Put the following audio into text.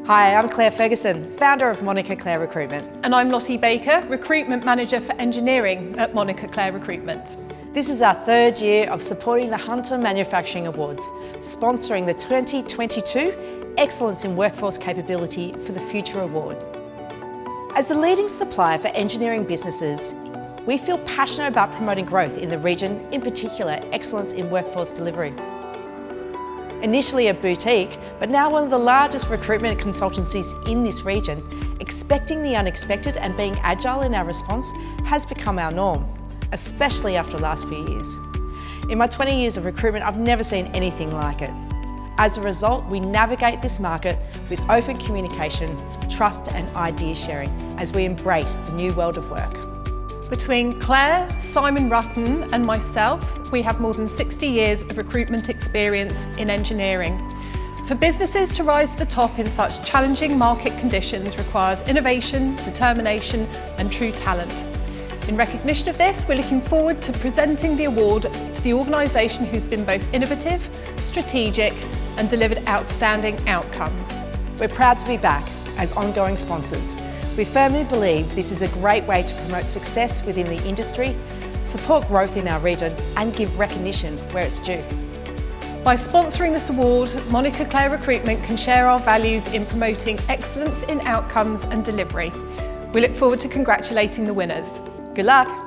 Hi, I'm Clare Ferguson, founder of Clare Recruitment. And I'm Lottie Baker, Recruitment Manager for Engineering at Clare Recruitment. This is our third year of supporting the Hunter Manufacturing Awards, sponsoring the 2022 Excellence in Workforce Capability for the Future Award. As the leading supplier for engineering businesses, we feel passionate about promoting growth in the region, in particular excellence in workforce delivery. Initially a boutique, but now one of the largest recruitment consultancies in this region, expecting the unexpected and being agile in our response has become our norm, especially after the last few years. In my 20 years of recruitment, I've never seen anything like it. As a result, we navigate this market with open communication, trust and idea sharing as we embrace the new world of work. Between Clare, Simon Rutten and myself, we have more than 60 years of recruitment experience in engineering. For businesses to rise to the top in such challenging market conditions requires innovation, determination and true talent. In recognition of this, we're looking forward to presenting the award to the organisation who's been both innovative, strategic and delivered outstanding outcomes. We're proud to be back as ongoing sponsors. We firmly believe this is a great way to promote success within the industry, support growth in our region and give recognition where it's due. By sponsoring this award, Clare Recruitment can share our values in promoting excellence in outcomes and delivery. We look forward to congratulating the winners. Good luck!